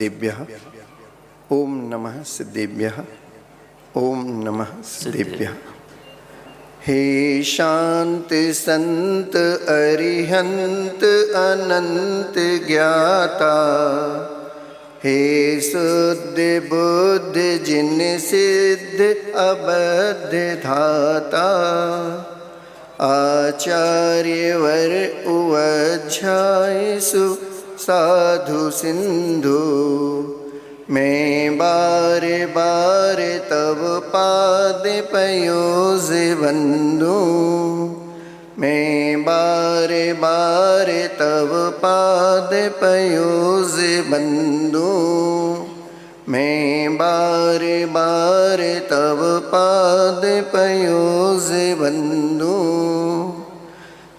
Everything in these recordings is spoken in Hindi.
सिद्धेभ्यः ओम नमः सिद्धेभ्यः ओम नमः सिद्धेभ्यः। हे शांत संत अरिहंत अनंत ज्ञाता, हे शुद्ध बुद्ध जिन सिद्ध अबद्ध धाता, आचार्यवर उवध्यायसु साधु सिंधु, मैं बार बार तब पाद पयोज बंदू, मैं बार बार तब पाद पयोज बंदू, मैं बार बार तब पाद पयोज बंदू।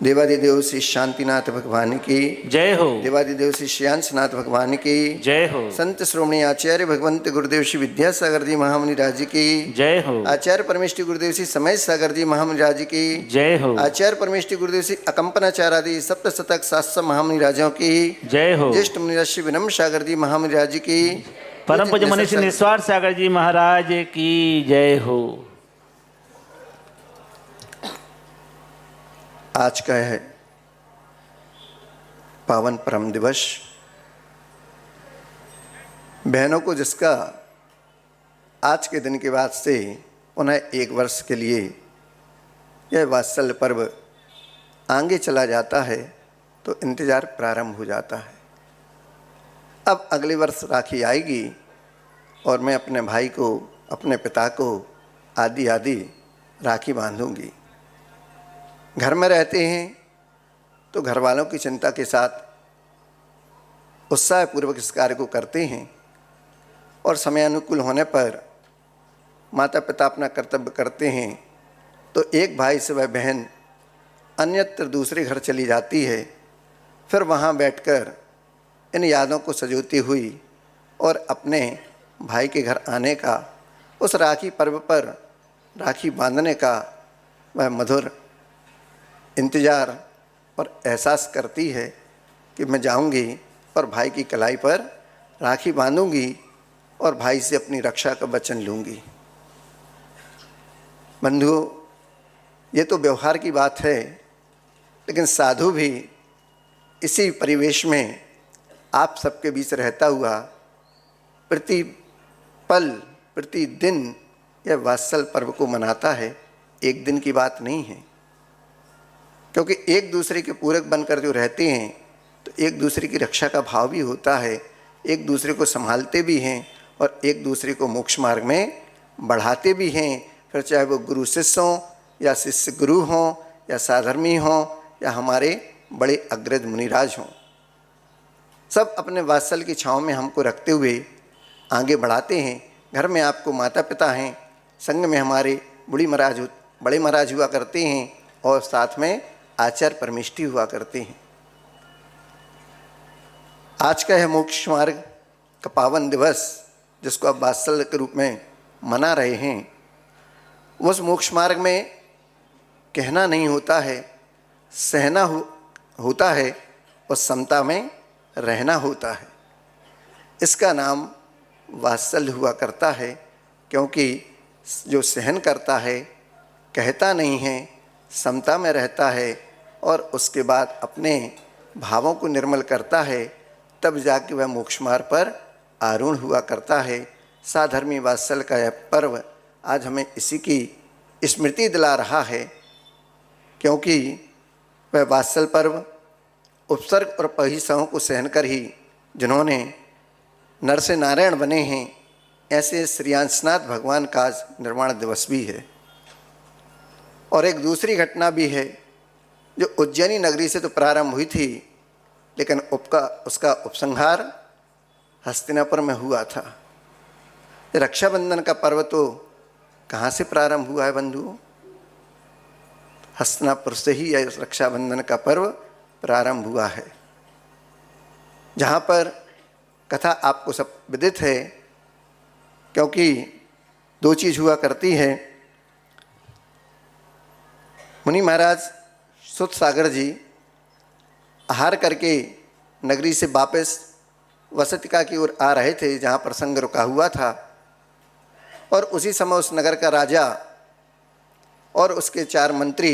देवादिदेव श्री शांतिनाथ भगवान की जय हो। देवादिदेव श्री श्रेयांशनाथ भगवान की जय हो। संत श्रोमणी आचार्य भगवंत गुरुदेव श्री विद्यासागर जी महामुनि राज की जय हो। आचार्य परमेष्टि गुरुदेव श्री समय सागर जी महामुनि राज की जय हो। आचार्य परमेष्टि गुरुदेव श्री अकंपनाचार्य सप्त शतक शास्त्र महामुनि राजों की जय हो। ज्येष्ठ मुनि श्री विनम्र सागर जी महामुनि राज की परम पूज्य मनीषी निस्वार्थ सागर जी महाराज की जय हो। आज का है पावन परम दिवस। बहनों को जिसका आज के दिन के बाद से उन्हें एक वर्ष के लिए यह वात्सल्य पर्व आगे चला जाता है तो इंतज़ार प्रारंभ हो जाता है। अब अगले वर्ष राखी आएगी और मैं अपने भाई को, अपने पिता को आदि आदि राखी बांधूंगी। घर में रहते हैं तो घर वालों की चिंता के साथ उत्साहपूर्वक इस कार्य को करते हैं और समयानुकूल होने पर माता पिता अपना कर्तव्य करते हैं तो एक भाई से वह बहन अन्यत्र दूसरे घर चली जाती है। फिर वहाँ बैठकर इन यादों को सजोती हुई और अपने भाई के घर आने का, उस राखी पर्व पर राखी बांधने का वह मधुर इंतज़ार और एहसास करती है कि मैं जाऊंगी और भाई की कलाई पर राखी बांधूंगी और भाई से अपनी रक्षा का वचन लूंगी। बंधुओं, ये तो व्यवहार की बात है, लेकिन साधु भी इसी परिवेश में आप सबके बीच रहता हुआ प्रति पल प्रतिदिन यह वात्सल पर्व को मनाता है। एक दिन की बात नहीं है, क्योंकि एक दूसरे के पूरक बनकर जो रहते हैं तो एक दूसरे की रक्षा का भाव भी होता है, एक दूसरे को संभालते भी हैं और एक दूसरे को मोक्ष मार्ग में बढ़ाते भी हैं। फिर चाहे वो गुरु शिष्य हों या शिष्य गुरु हों या साधर्मी हों या हमारे बड़े अग्रज मुनिराज हों, सब अपने वात्सल की छाँव में हमको रखते हुए आगे बढ़ाते हैं। घर में आपको माता पिता हैं, संग में हमारे बड़े महाराज हुआ करते हैं और साथ में आचार्य परमेष्टि हुआ करते हैं। आज का यह मोक्ष मार्ग का पावन दिवस जिसको आप वात्सल्य के रूप में मना रहे हैं, उस मोक्ष मार्ग में कहना नहीं होता है, सहना होता है और समता में रहना होता है। इसका नाम वात्सल्य हुआ करता है, क्योंकि जो सहन करता है, कहता नहीं है, समता में रहता है और उसके बाद अपने भावों को निर्मल करता है, तब जाके वह मोक्ष मार्ग पर आरूढ़ हुआ करता है। साधर्मी वात्सल्य का यह पर्व आज हमें इसी की स्मृति दिला रहा है, क्योंकि वह वात्सल्य पर्व उपसर्ग और परिसहों को सहन कर ही जिन्होंने नर से नारायण बने हैं, ऐसे श्रेयांशनाथ भगवान का आज निर्वाण दिवस भी है। और एक दूसरी घटना भी है जो उज्जैनी नगरी से तो प्रारंभ हुई थी, लेकिन उसका उपसंहार हस्तिनापुर में हुआ था। रक्षाबंधन का पर्व तो कहाँ से प्रारंभ हुआ है बंधुओं? हस्तिनापुर से ही यह रक्षाबंधन का पर्व प्रारंभ हुआ है, जहाँ पर कथा आपको सब विदित है, क्योंकि दो चीज़ हुआ करती है। मुनि महाराज सुत सागर जी आहार करके नगरी से वापस वसतिका की ओर आ रहे थे जहाँ प्रसंग रुका हुआ था, और उसी समय उस नगर का राजा और उसके 4 मंत्री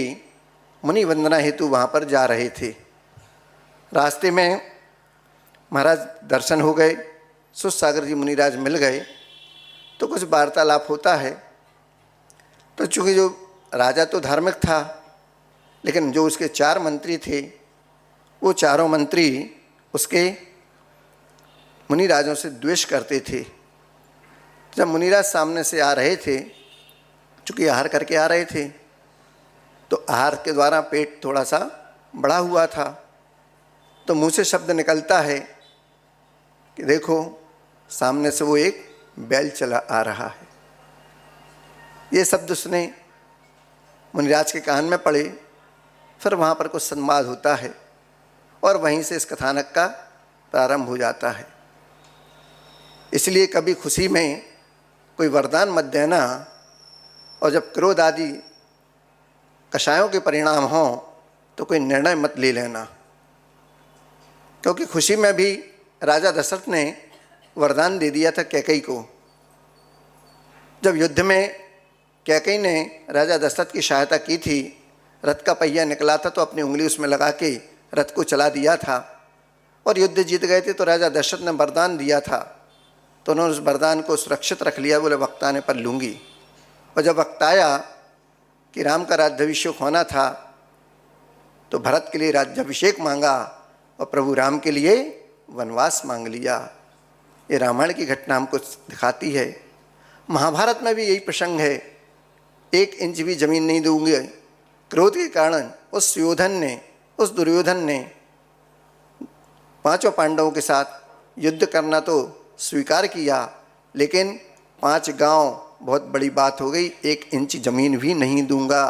मुनि वंदना हेतु वहाँ पर जा रहे थे। रास्ते में महाराज दर्शन हो गए, सुसागर जी मुनिराज मिल गए, तो कुछ वार्तालाप होता है। तो चूँकि जो राजा तो धार्मिक था, लेकिन जो उसके 4 मंत्री थे वो चारों मंत्री उसके मुनिराजों से द्वेष करते थे। जब मुनिराज सामने से आ रहे थे, चूँकि आहार करके आ रहे थे, तो आहार के द्वारा पेट थोड़ा सा बड़ा हुआ था, तो मुंह से शब्द निकलता है कि देखो सामने से वो एक बैल चला आ रहा है। ये शब्द उसने मुनिराज के कान में पड़े। फिर वहाँ पर कुछ संवाद होता है और वहीं से इस कथानक का प्रारंभ हो जाता है। इसलिए कभी खुशी में कोई वरदान मत देना, और जब क्रोध आदि कषायों के परिणाम हों तो कोई निर्णय मत ले लेना। क्योंकि खुशी में भी राजा दशरथ ने वरदान दे दिया था कैकेयी को। जब युद्ध में कैकेयी ने राजा दशरथ की सहायता की थी, रथ का पहिया निकला था तो अपनी उंगली उसमें लगा के रथ को चला दिया था और युद्ध जीत गए थे। तो राजा दशरथ ने वरदान दिया था, तो उन्होंने उस वरदान को सुरक्षित रख लिया, बोले वक्त आने पर लूँगी। और जब वक्त आया कि राम का राज्याभिषेक होना था, तो भरत के लिए राज्याभिषेक मांगा और प्रभु राम के लिए वनवास मांग लिया। ये रामायण की घटना हमको दिखाती है। महाभारत में भी यही प्रसंग है, 1 इंच भी जमीन नहीं दूंगे। क्रोध के कारण उस दुर्योधन ने 5 पांडवों के साथ युद्ध करना तो स्वीकार किया, लेकिन 5 गांव बहुत बड़ी बात हो गई, 1 इंच जमीन भी नहीं दूंगा।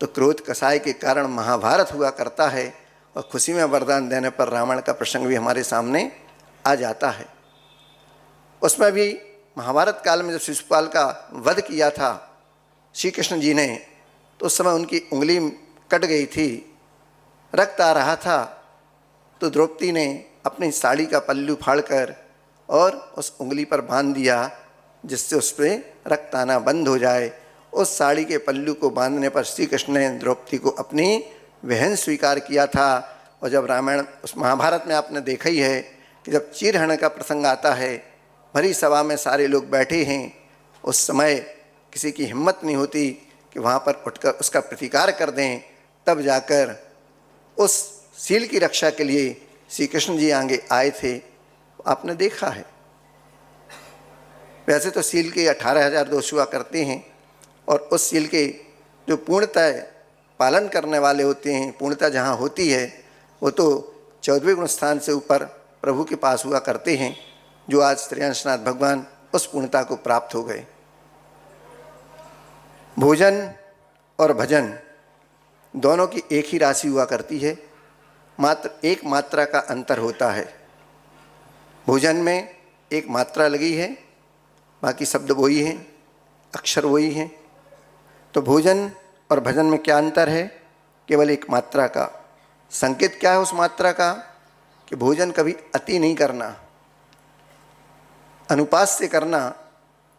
तो क्रोध कसाय के कारण महाभारत हुआ करता है, और खुशी में वरदान देने पर रावण का प्रसंग भी हमारे सामने आ जाता है। उसमें भी महाभारत काल में जब शिशुपाल का वध किया था श्री कृष्ण जी ने, तो उस समय उनकी उंगली कट गई थी, रक्त आ रहा था। तो द्रौपदी ने अपनी साड़ी का पल्लू फाड़कर और उस उंगली पर बांध दिया, जिससे उस पर रक्त आना बंद हो जाए। उस साड़ी के पल्लू को बांधने पर श्री कृष्ण ने द्रौपदी को अपनी बहन स्वीकार किया था। और जब रामायण उस महाभारत में आपने देखा ही है कि जब चीरहरण का प्रसंग आता है, भरी सभा में सारे लोग बैठे हैं, उस समय किसी की हिम्मत नहीं होती कि वहाँ पर उठकर उसका प्रतिकार कर दें। तब जाकर उस सील की रक्षा के लिए श्री कृष्ण जी आगे आए थे, आपने देखा है। वैसे तो सील के 18,000 दोष हुआ करते हैं, और उस सील के जो पूर्णतः पालन करने वाले होते हैं, पूर्णतः जहाँ होती है, वो तो 14वें गुण स्थान से ऊपर प्रभु के पास हुआ करते हैं, जो आज श्रेयांशनाथ भगवान उस पूर्णता को प्राप्त हो गए। भोजन और भजन दोनों की एक ही राशि हुआ करती है, मात्र एक मात्रा का अंतर होता है। भोजन में एक मात्रा लगी है, बाकी शब्द वही हैं, अक्षर वही हैं। तो भोजन और भजन में क्या अंतर है? केवल एक मात्रा का। संकेत क्या है उस मात्रा का? कि भोजन कभी अति नहीं करना, अनुपात से करना,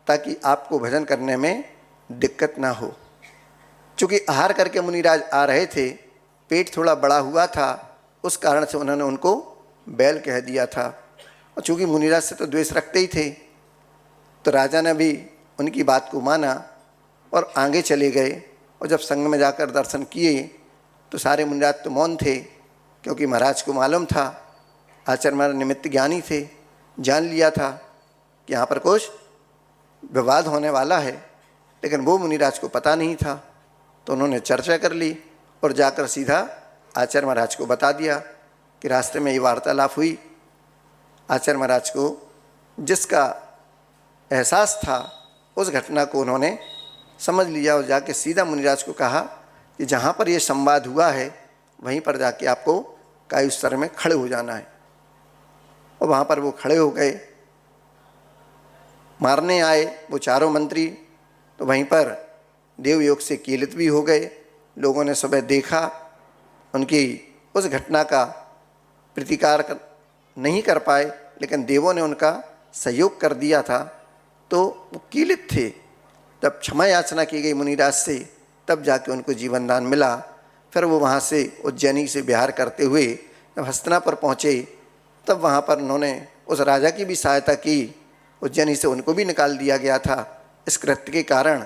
ताकि आपको भजन करने में दिक्कत ना हो। चूँकि आहार करके मुनिराज आ रहे थे, पेट थोड़ा बड़ा हुआ था, उस कारण से उन्होंने उनको बैल कह दिया था। और चूँकि मुनिराज से तो द्वेष रखते ही थे, तो राजा ने भी उनकी बात को माना और आगे चले गए। और जब संग में जाकर दर्शन किए तो सारे मुनिराज तो मौन थे, क्योंकि महाराज को मालूम था, आचार्य महाराज निमित्त ज्ञानी थे, जान लिया था कि यहाँ पर कुछ विवाद होने वाला है। लेकिन वो मुनिराज को पता नहीं था, तो उन्होंने चर्चा कर ली और जाकर सीधा आचार्य महाराज को बता दिया कि रास्ते में ये वार्तालाप हुई। आचार्य महाराज को जिसका एहसास था उस घटना को उन्होंने समझ लिया और जाके सीधा मुनिराज को कहा कि जहाँ पर ये संवाद हुआ है वहीं पर जाके आपको कायु स्तर में खड़े हो जाना है। और वहाँ पर वो खड़े हो गए। मारने आए वो चारों मंत्री, तो वहीं पर देवयोग से कीलित भी हो गए। लोगों ने सुबह देखा, उनकी उस घटना का प्रतिकार नहीं कर पाए, लेकिन देवों ने उनका सहयोग कर दिया था, तो वो कीलित थे। जब क्षमा याचना की गई मुनिराज से, तब जाके उनको जीवन दान मिला। फिर वो वहाँ से उज्जैनी से विहार करते हुए जब हस्तिनापुर पहुँचे, तब वहाँ पर उन्होंने उस राजा की भी सहायता की। उज्जैनी से उनको भी निकाल दिया गया था इस कृत्य के कारण।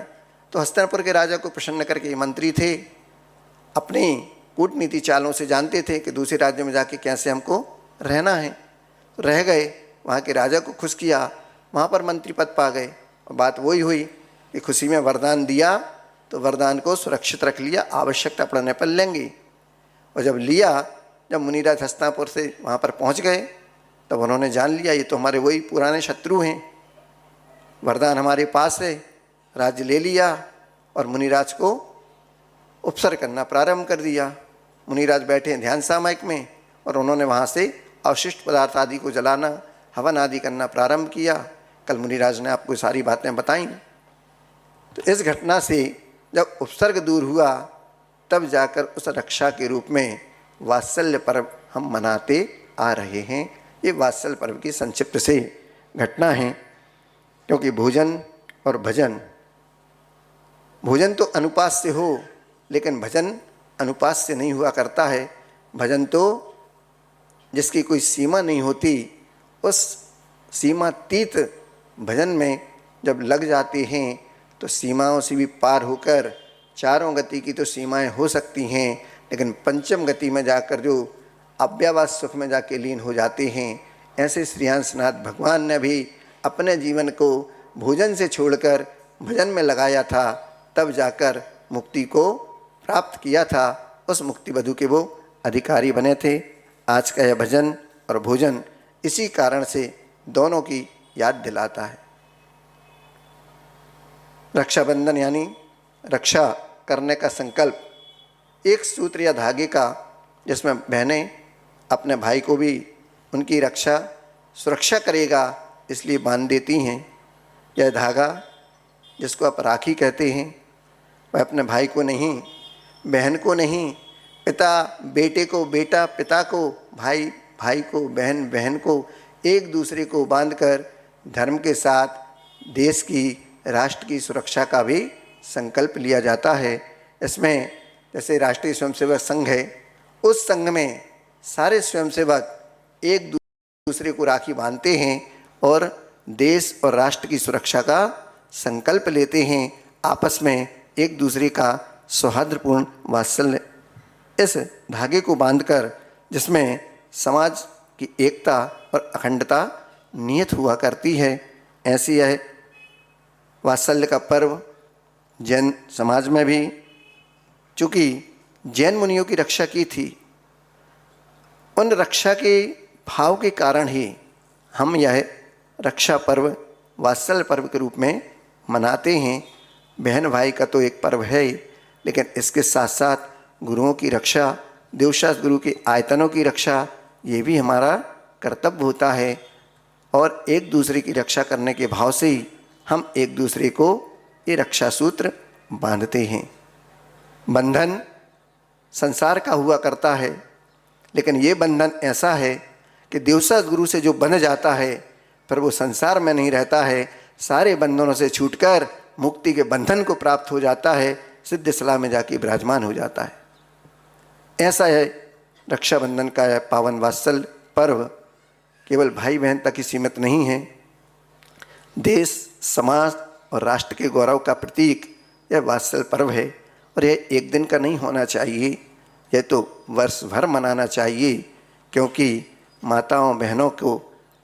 तो हस्तिनापुर के राजा को प्रसन्न करके, ये मंत्री थे, अपनी कूटनीति चालों से जानते थे कि दूसरे राज्य में जाके कैसे हमको रहना है। तो रह गए, वहाँ के राजा को खुश किया, वहाँ पर मंत्री पद पा गए। और बात वही हुई कि खुशी में वरदान दिया तो वरदान को सुरक्षित रख लिया, आवश्यकता पड़ने पर लेंगे। और जब लिया, जब मुनिराज हस्तिनापुर से वहाँ पर पहुँच गए, तब उन्होंने जान लिया ये तो हमारे वही पुराने शत्रु हैं। वरदान हमारे पास है, राज्य ले लिया और मुनिराज को उपसर्ग करना प्रारंभ कर दिया। मुनिराज बैठे ध्यान सामयिक में, और उन्होंने वहाँ से अवशिष्ट पदार्थ आदि को जलाना, हवन आदि करना प्रारंभ किया। कल मुनिराज ने आपको सारी बातें बताई। तो इस घटना से जब उपसर्ग दूर हुआ, तब जाकर उस रक्षा के रूप में वात्सल्य पर्व हम मनाते आ रहे हैं। ये वात्सल्य पर्व की संक्षिप्त से घटना है। क्योंकि भोजन और भजन, भोजन तो अनुपास्य हो, लेकिन भजन अनुपास्य नहीं हुआ करता है। भजन तो जिसकी कोई सीमा नहीं होती, उस सीमातीत भजन में जब लग जाते हैं तो सीमाओं से भी पार होकर चारों गति की तो सीमाएं हो सकती हैं, लेकिन पंचम गति में जाकर जो अव्यवास सुख में जाके लीन हो जाते हैं, ऐसे श्रीहंसनाथ भगवान ने भी अपने जीवन को भोजन से छोड़कर भजन में लगाया था, तब जाकर मुक्ति को प्राप्त किया था। उस मुक्ति बधु के वो अधिकारी बने थे। आज का यह भजन और भोजन इसी कारण से दोनों की याद दिलाता है। रक्षाबंधन यानी रक्षा करने का संकल्प, एक सूत्र या धागे का, जिसमें बहनें अपने भाई को भी उनकी रक्षा सुरक्षा करेगा इसलिए बांध देती हैं। यह धागा जिसको आप राखी कहते हैं, वह अपने भाई को नहीं, बहन को नहीं, पिता बेटे को, बेटा पिता को, भाई भाई को, बहन बहन को, एक दूसरे को बांधकर धर्म के साथ देश की, राष्ट्र की सुरक्षा का भी संकल्प लिया जाता है। इसमें जैसे राष्ट्रीय स्वयंसेवक संघ है, उस संघ में सारे स्वयंसेवक एक दूसरे को राखी बांधते हैं और देश और राष्ट्र की सुरक्षा का संकल्प लेते हैं। आपस में एक दूसरे का सौहार्दपूर्ण वात्सल्य इस धागे को बांधकर, जिसमें समाज की एकता और अखंडता नियत हुआ करती है। ऐसी यह वात्सल्य का पर्व जैन समाज में भी, चूँकि जैन मुनियों की रक्षा की थी, उन रक्षा के भाव के कारण ही हम यह रक्षा पर्व वात्सल्य पर्व के रूप में मनाते हैं। बहन भाई का तो एक पर्व है ही, लेकिन इसके साथ साथ गुरुओं की रक्षा, देवशास्त्र गुरु के आयतनों की रक्षा, ये भी हमारा कर्तव्य होता है। और एक दूसरे की रक्षा करने के भाव से ही हम एक दूसरे को ये रक्षा सूत्र बांधते हैं। बंधन संसार का हुआ करता है, लेकिन ये बंधन ऐसा है कि देवशास्त्र गुरु से जो बंध जाता है, फिर वो संसार में नहीं रहता है, सारे बंधनों से छूटकर मुक्ति के बंधन को प्राप्त हो जाता है, सिद्ध सलाह में जाके विराजमान हो जाता है। ऐसा है रक्षाबंधन का यह पावन वात्सल्य पर्व केवल भाई बहन तक ही सीमित नहीं है। देश, समाज और राष्ट्र के गौरव का प्रतीक यह वात्सल्य पर्व है। और यह एक दिन का नहीं होना चाहिए, यह तो वर्ष भर मनाना चाहिए, क्योंकि माताओं बहनों को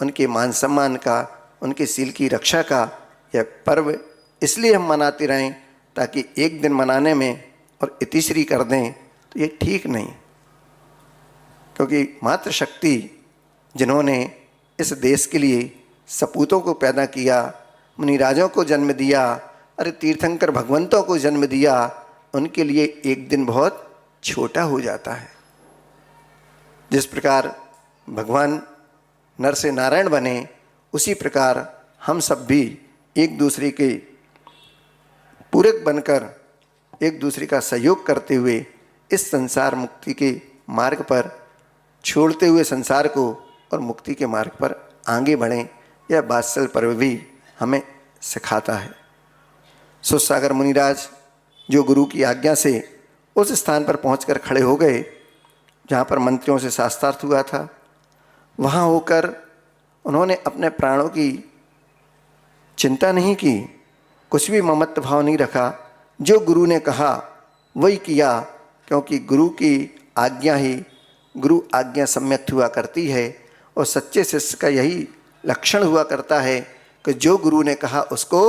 उनके मान सम्मान का, उनके सील की रक्षा का यह पर्व इसलिए हम मनाते रहें, ताकि एक दिन मनाने में और इतिश्री कर दें तो ये ठीक नहीं। क्योंकि मातृशक्ति जिन्होंने इस देश के लिए सपूतों को पैदा किया, मुनिराजों को जन्म दिया, अरे तीर्थंकर भगवंतों को जन्म दिया, उनके लिए एक दिन बहुत छोटा हो जाता है। जिस प्रकार भगवान नर से नारायण बने, उसी प्रकार हम सब भी एक दूसरे के पूरक बनकर, एक दूसरे का सहयोग करते हुए इस संसार मुक्ति के मार्ग पर छोड़ते हुए संसार को और मुक्ति के मार्ग पर आगे बढ़ें, यह वात्सल्य पर्व भी हमें सिखाता है। सुसागर मुनिराज जो गुरु की आज्ञा से उस स्थान पर पहुंचकर खड़े हो गए जहाँ पर मंत्रियों से शास्त्रार्थ हुआ था, वहाँ होकर उन्होंने अपने प्राणों की चिंता नहीं की, कुछ भी ममत्व भाव नहीं रखा। जो गुरु ने कहा वही किया, क्योंकि गुरु की आज्ञा ही गुरु आज्ञा सम्यक हुआ करती है। और सच्चे शिष्य का यही लक्षण हुआ करता है कि जो गुरु ने कहा उसको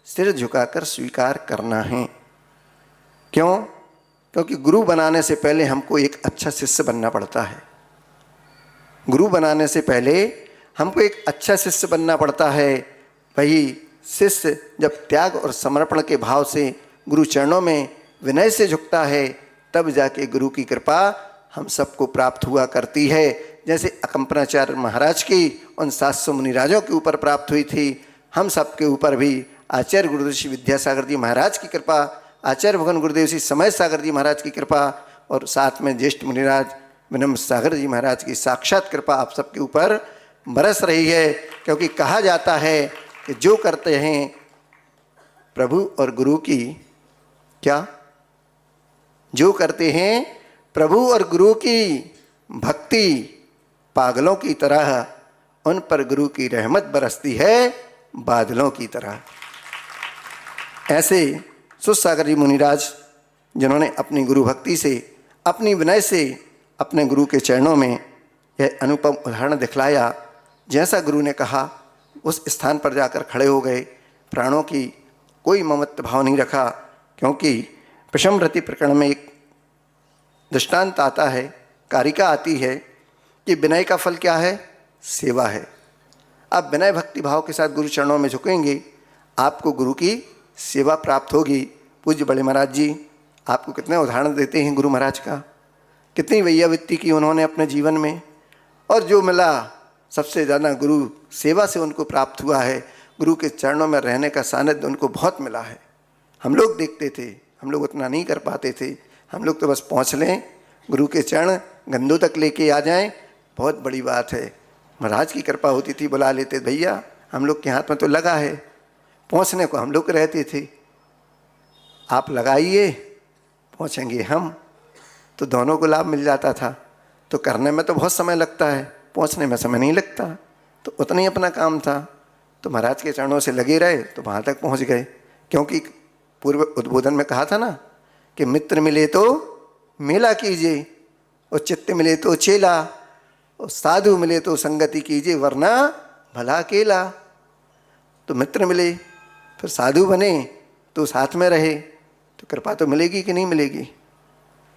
सिर झुकाकर स्वीकार करना है। क्यों? क्योंकि गुरु बनाने से पहले हमको एक अच्छा शिष्य बनना पड़ता है। गुरु बनाने से पहले हमको एक अच्छा शिष्य बनना पड़ता है। वही शिष्य जब त्याग और समर्पण के भाव से गुरु चरणों में विनय से झुकता है, तब जाके गुरु की कृपा हम सबको प्राप्त हुआ करती है। जैसे अकंपनाचार्य महाराज की उन 700 मुनिराजों के ऊपर प्राप्त हुई थी, हम सब के ऊपर भी आचार्य गुरुदेव श्री विद्यासागर जी महाराज की कृपा, आचार्य भगवान गुरुदेव श्री समय सागर जी महाराज की कृपा और साथ में ज्येष्ठ मुनिराज विनम्र सागर जी महाराज की साक्षात कृपा आप सबके ऊपर बरस रही है। क्योंकि कहा जाता है कि जो करते हैं प्रभु और गुरु की क्या, जो करते हैं प्रभु और गुरु की भक्ति, पागलों की तरह उन पर गुरु की रहमत बरसती है बादलों की तरह। ऐसे सुसागर जी मुनिराज जिन्होंने अपनी गुरु भक्ति से, अपनी विनय से अपने गुरु के चरणों में यह अनुपम उदाहरण दिखलाया। जैसा गुरु ने कहा उस स्थान पर जाकर खड़े हो गए, प्राणों की कोई ममत्व भाव नहीं रखा। क्योंकि प्रशमरति प्रकरण में एक दृष्टांत आता है, कारिका आती है कि विनय का फल क्या है? सेवा है। आप विनय भक्ति भाव के साथ गुरु चरणों में झुकेंगे, आपको गुरु की सेवा प्राप्त होगी। पूज्य बड़े महाराज जी आपको कितने उदाहरण देते हैं गुरु महाराज का, कितनी वैयावृत्ति की उन्होंने अपने जीवन में, और जो मिला सबसे ज़्यादा गुरु सेवा से उनको प्राप्त हुआ है। गुरु के चरणों में रहने का सानिध्य उनको बहुत मिला है। हम लोग देखते थे, हम लोग उतना नहीं कर पाते थे। हम लोग तो बस पहुँच लें, गुरु के चरण गंदों तक लेके आ जाएं, बहुत बड़ी बात है। महाराज की कृपा होती थी, बुला लेते, भैया हम लोग के हाथ में तो लगा है, पहुँचने को हम लोग रहते थे, आप लगाइए पहुँचेंगे हम, तो दोनों को लाभ मिल जाता था। तो करने में तो बहुत समय लगता है, पहुँचने में समय नहीं लगता, तो उतना ही अपना काम था। तो महाराज के चरणों से लगे रहे तो वहाँ तक पहुँच गए। क्योंकि पूर्व उद्बोधन में कहा था ना कि मित्र मिले तो मेला कीजिए, और चित्त मिले तो चेला, और साधु मिले तो संगति कीजिए, वरना भला अकेला। तो मित्र मिले, फिर साधु बने तो साथ में रहे, तो कृपा तो मिलेगी कि नहीं मिलेगी?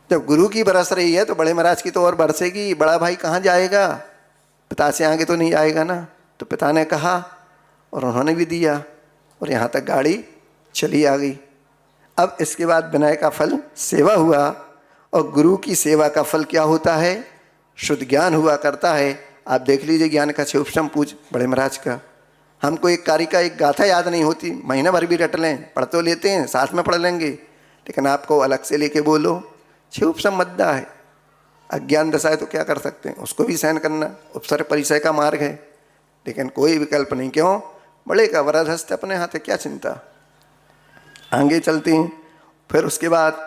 जब गुरु की बरस रही है तो बड़े महाराज की तो और बरसेगी। बड़ा भाई कहाँ जाएगा? पिता से आगे तो नहीं आएगा ना। तो पिता ने कहा और उन्होंने भी दिया, और यहाँ तक गाड़ी चली आ गई। अब इसके बाद विनय का फल सेवा हुआ, और गुरु की सेवा का फल क्या होता है? शुद्ध ज्ञान हुआ करता है। आप देख लीजिए ज्ञान का क्षोभम पूज बड़े महाराज का, हमको एक कारिका एक गाथा याद नहीं होती, महीना भर भी रट लें, पढ़ तो लेते हैं, साथ में पढ़ लेंगे, लेकिन आपको अलग से लेके बोलो, क्षोभम मद्दा है। अज्ञान दशा है तो क्या कर सकते हैं, उसको भी सहन करना उपसर्ग परिचय का मार्ग है, लेकिन कोई विकल्प नहीं। क्यों? बड़े का वरद हस्त अपने हाथ है, क्या चिंता। आगे चलते हैं। फिर उसके बाद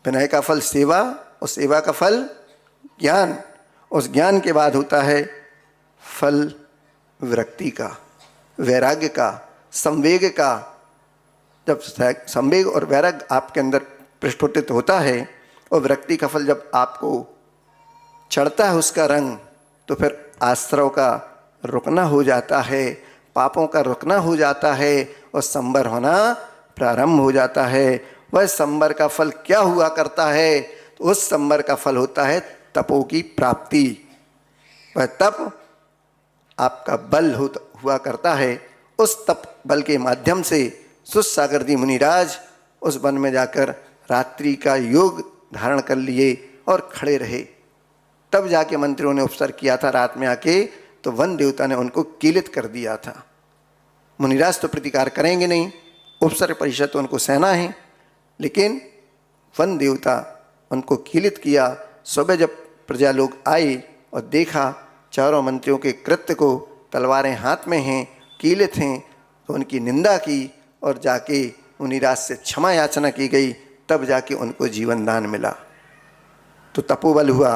विनय का फल सेवा, और सेवा का फल ज्ञान, उस ज्ञान के बाद होता है फल विरक्ति का, वैराग्य का, संवेग का। जब संवेग और वैराग्य आपके अंदर प्रस्फुटित होता है, और विरक्ति का फल जब आपको चढ़ता है उसका रंग, तो फिर आश्रव का रुकना हो जाता है, पापों का रुकना हो जाता है, और संबर होना प्रारंभ हो जाता है। वह संबर का फल क्या हुआ करता है? तो उस संबर का फल होता है तपों की प्राप्ति। वह तप आपका बल हुआ करता है। उस तप बल के माध्यम से सुसागर जी मुनिराज उस वन में जाकर रात्रि का योग धारण कर लिए और खड़े रहे। तब जाके मंत्रियों ने उपसर्ग किया था रात में आके, तो वन देवता ने उनको कीलित कर दिया था। मुनिराज तो प्रतिकार करेंगे नहीं, उपसर्ग परिषद तो उनको सहना है, लेकिन वन देवता उनको कीलित किया। सुबह जब प्रजा लोग आए और देखा चारों मंत्रियों के कृत्य को, तलवारें हाथ में हैं, कीले थे, तो उनकी निंदा की और जाके मुनिराज से क्षमा याचना की गई, तब जाके उनको जीवन दान मिला। तो तपोबल हुआ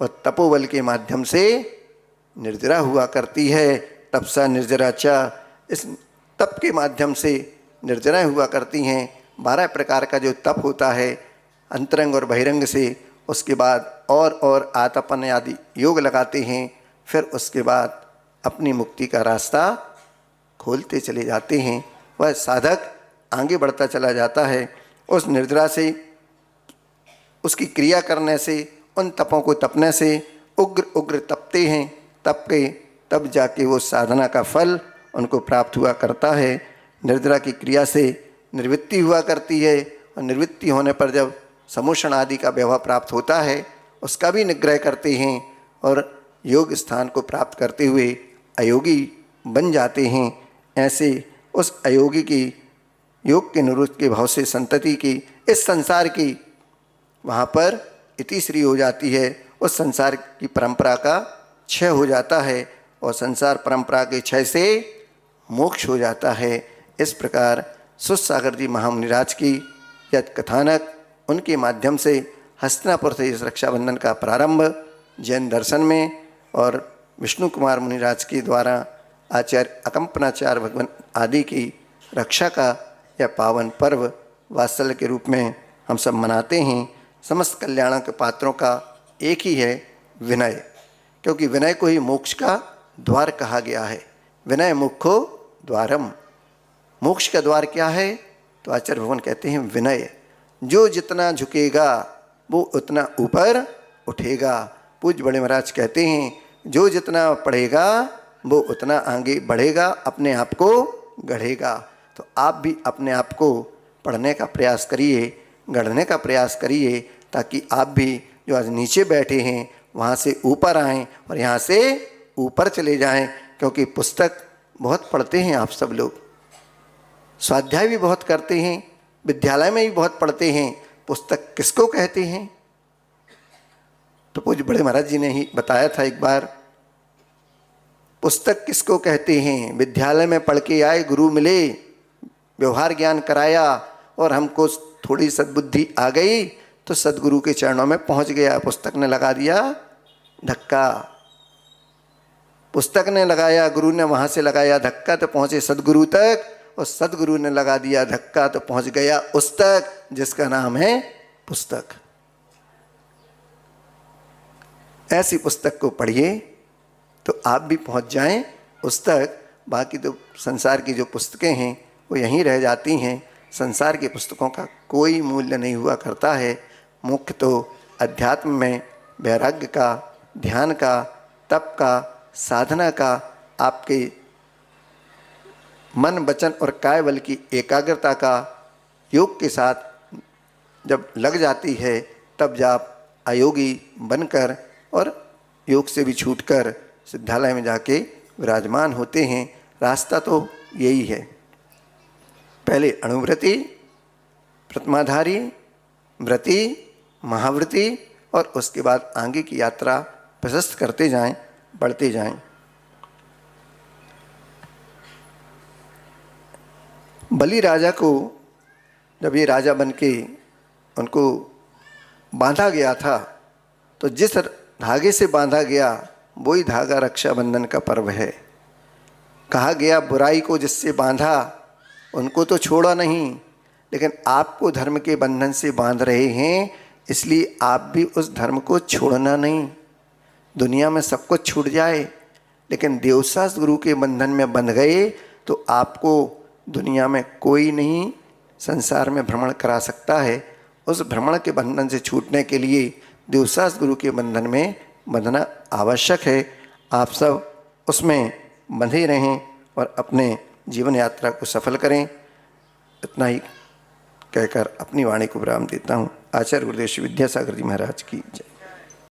और तपोबल के माध्यम से निर्जरा हुआ करती है। तपसा निर्जरा च, इस तप के माध्यम से निर्जराएं हुआ करती हैं। 12 प्रकार का जो तप होता है अंतरंग और बहिरंग से, उसके बाद और आतपन आदि योग लगाते हैं, फिर उसके बाद अपनी मुक्ति का रास्ता खोलते चले जाते हैं। वह साधक आगे बढ़ता चला जाता है। उस निर्जरा से, उसकी क्रिया करने से, उन तपों को तपने से उग्र उग्र तपते हैं। तप के तब जाके वो साधना का फल उनको प्राप्त हुआ करता है। निर्जरा की क्रिया से निवृत्ति हुआ करती है और निवृत्ति होने पर जब समोषण आदि का व्यवहार प्राप्त होता है उसका भी निग्रह करते हैं और योग स्थान को प्राप्त करते हुए अयोगी बन जाते हैं। ऐसे उस अयोगी की योग के निरुक्त के भाव से संतति की, इस संसार की वहाँ पर इतिश्री हो जाती है। उस संसार की परंपरा का क्षय हो जाता है और संसार परंपरा के क्षय से मोक्ष हो जाता है। इस प्रकार सुसागर जी महामुनिराज की यह कथानक, उनके माध्यम से हस्तिनापुर से इस रक्षाबंधन का प्रारंभ जैन दर्शन में और विष्णु कुमार मुनिराज के द्वारा आचार्य अकंपनाचार्य भगवान आदि की रक्षा का यह पावन पर्व वात्सल्य के रूप में हम सब मनाते हैं। समस्त कल्याण के पात्रों का एक ही है, विनय, क्योंकि विनय को ही मोक्ष का द्वार कहा गया है। विनय मुख्यो द्वारम। मोक्ष का द्वार क्या है? तो आचार्य भगवान कहते हैं विनय। जो जितना झुकेगा वो उतना ऊपर उठेगा। पूज्य बड़े महाराज कहते हैं जो जितना पढ़ेगा वो उतना आगे बढ़ेगा, अपने आप को गढ़ेगा। तो आप भी अपने आप को पढ़ने का प्रयास करिए, गढ़ने का प्रयास करिए, ताकि आप भी जो आज नीचे बैठे हैं वहाँ से ऊपर आएं और यहाँ से ऊपर चले जाएं। क्योंकि पुस्तक बहुत पढ़ते हैं आप सब लोग, स्वाध्याय भी बहुत करते हैं, विद्यालय में भी बहुत पढ़ते हैं। पुस्तक किसको कहते हैं? तो पूज्य बड़े महाराज जी ने ही बताया था एक बार, पुस्तक किसको कहते हैं? विद्यालय में पढ़ के आए, गुरु मिले, व्यवहार ज्ञान कराया और हमको थोड़ी सद्बुद्धि आ गई तो सदगुरु के चरणों में पहुंच गया। पुस्तक ने लगा दिया धक्का, पुस्तक ने लगाया, गुरु ने वहां से लगाया धक्का तो पहुंचे सदगुरु तक, और सदगुरु ने लगा दिया धक्का तो पहुंच गया उस तक जिसका नाम है पुस्तक। ऐसी पुस्तक को पढ़िए तो आप भी पहुंच जाएं उस तक। बाकी तो संसार की जो पुस्तकें हैं वो यहीं रह जाती हैं। संसार की पुस्तकों का कोई मूल्य नहीं हुआ करता है। मुख्य तो अध्यात्म में वैराग्य का, ध्यान का, तप का, साधना का, आपके मन वचन और काय बल की एकाग्रता का योग के साथ जब लग जाती है तब जब आप अयोगी बनकर और योग से भी छूटकर सिद्धालय में जाके विराजमान होते हैं। रास्ता तो यही है, पहले अणुव्रति, प्रथमाधारी, व्रति, महाव्रति और उसके बाद आगे की यात्रा प्रशस्त करते जाएं, बढ़ते जाएं। बलि राजा को जब ये राजा बन के उनको बांधा गया था तो जिस धागे से बांधा गया वही धागा रक्षाबंधन का पर्व है। कहा गया बुराई को जिससे बांधा उनको तो छोड़ा नहीं, लेकिन आपको धर्म के बंधन से बांध रहे हैं, इसलिए आप भी उस धर्म को छोड़ना नहीं। दुनिया में सब कुछ छूट जाए लेकिन देवशास्त्र गुरु के बंधन में बंध गए तो आपको दुनिया में कोई नहीं संसार में भ्रमण करा सकता है। उस भ्रमण के बंधन से छूटने के लिए देवशास्त्र गुरु के बंधन में बंधना आवश्यक है। आप सब उसमें बंधे रहें और अपने जीवन यात्रा को सफल करें। इतना ही कहकर अपनी वाणी को विराम देता हूँ। आचार्य गुरुदेव श्री विद्यासागर जी महाराज की जय।